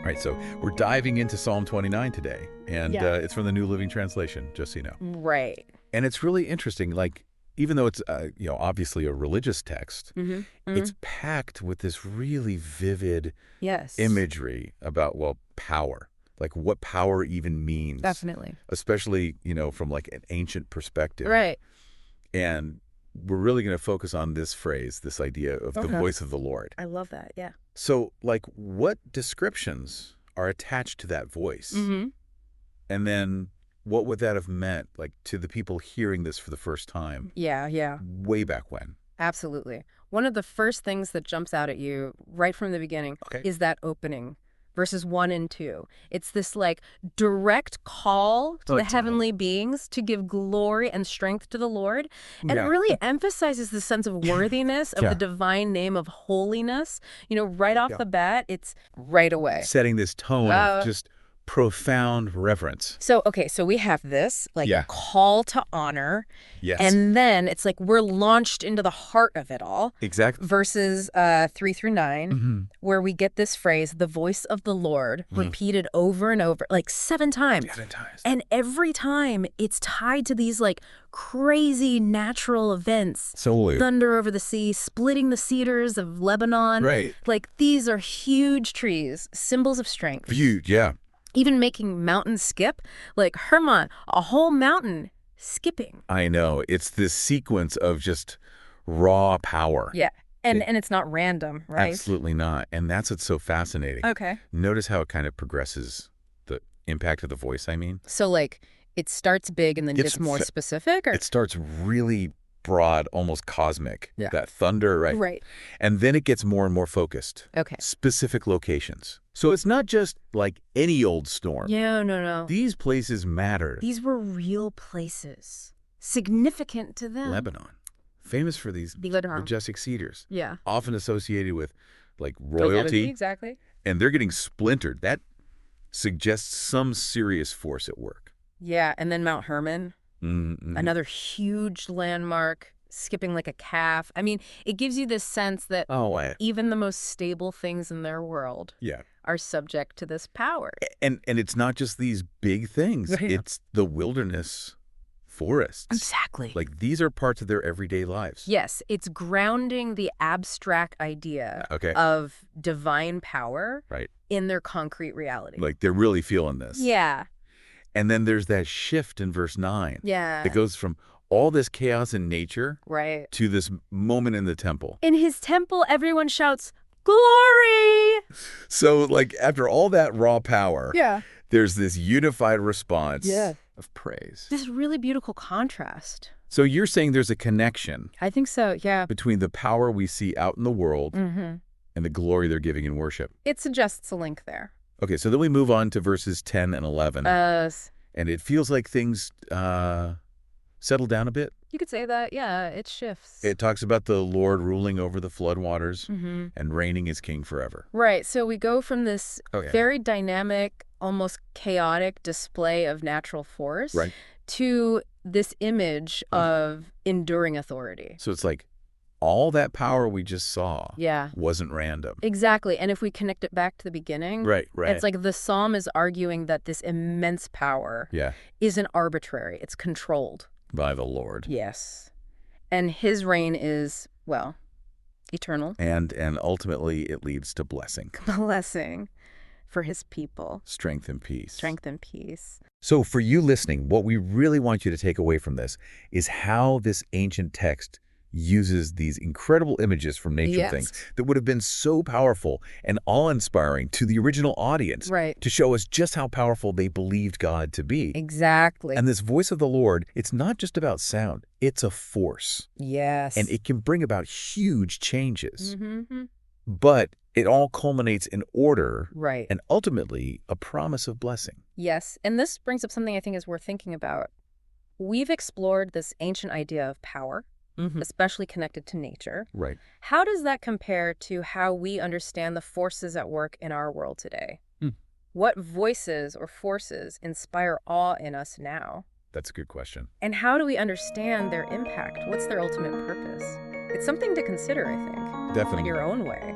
right, so we're diving into Psalm 29 today, and Yeah. it's from the New Living Translation, just so you know. Right. And it's really interesting, like, even though it's, obviously a religious text, it's packed with this really vivid Yes. imagery about, well, power, like what power even means. Definitely. Especially, from like an ancient perspective. Right. And we're really going to focus on this phrase, this idea of the voice of the Lord. I love that. Yeah. So, like, what descriptions are attached to that voice? And then what would that have meant, like, to the people hearing this for the first time? Yeah. Yeah. Way back when? Absolutely. One of the first things that jumps out at you right from the beginning is that opening, verses 1 and 2. It's this like direct call to the heavenly beings to give glory and strength to the Lord. And it really emphasizes the sense of worthiness of the divine name of holiness. Right off the bat, it's right away. Setting this tone of just profound reverence. So we have this call to honor. Yes. And then it's like we're launched into the heart of it all. Exactly. Verses 3 through 9, where we get this phrase, the voice of the Lord, repeated over and over, like 7 times. 7 times. And every time it's tied to these like crazy natural events. So Thunder over the sea, splitting the cedars of Lebanon. Right. Like these are huge trees, symbols of strength. Huge, yeah. Even making mountains skip, like Hermon, a whole mountain skipping. I know. It's this sequence of just raw power. Yeah. And it's not random, right? Absolutely not. And that's what's so fascinating. Okay. Notice how it kind of progresses, the impact of the voice, I mean. So, like, it starts big and then gets more specific? Or? It starts really broad, almost cosmic. Yeah. That thunder, right? Right. And then it gets more and more focused. Okay. Specific locations. So it's not just like any old storm. Yeah, no. These places matter. These were real places. Significant to them. Lebanon. Famous for these majestic cedars. Yeah. Often associated with, like, royalty. Exactly. And they're getting splintered. That suggests some serious force at work. Yeah, and then Mount Hermon. Another huge landmark, skipping like a calf. I mean, it gives you this sense that even the most stable things in their world are subject to this power. And it's not just these big things. Right. It's the wilderness forests. Exactly. Like, these are parts of their everyday lives. Yes, it's grounding the abstract idea of divine power in their concrete reality. Like, they're really feeling this. Yeah. And then there's that shift in verse 9. Yeah. That goes from all this chaos in nature to this moment in the temple. In his temple, everyone shouts, "Glory!" So, like, after all that raw power, there's this unified response of praise. This really beautiful contrast. So you're saying there's a connection. I think so, yeah. Between the power we see out in the world and the glory they're giving in worship. It suggests a link there. Okay, so then we move on to verses 10 and 11. And it feels like things settle down a bit. You could say that, yeah, it shifts. It talks about the Lord ruling over the floodwaters and reigning as king forever. Right, so we go from this very dynamic, almost chaotic display of natural force to this image of enduring authority. So it's like all that power we just saw wasn't random. Exactly. And if we connect it back to the beginning, it's like the psalm is arguing that this immense power isn't arbitrary. It's controlled. By the Lord. Yes. And his reign is, well, eternal. And ultimately it leads to blessing. Blessing for his people. Strength and peace. Strength and peace. So for you listening, what we really want you to take away from this is how this ancient text uses these incredible images from nature things that would have been so powerful and awe-inspiring to the original audience to show us just how powerful they believed God to be. Exactly. And this voice of the Lord, it's not just about sound, it's a force. Yes. And it can bring about huge changes. But it all culminates in order and ultimately a promise of blessing. Yes. And this brings up something I think is worth thinking about. We've explored this ancient idea of power, especially connected to nature. Right. How does that compare to how we understand the forces at work in our world today? What voices or forces inspire awe in us now? That's a good question. And how do we understand their impact? What's their ultimate purpose? It's something to consider, I think. Definitely. In your own way.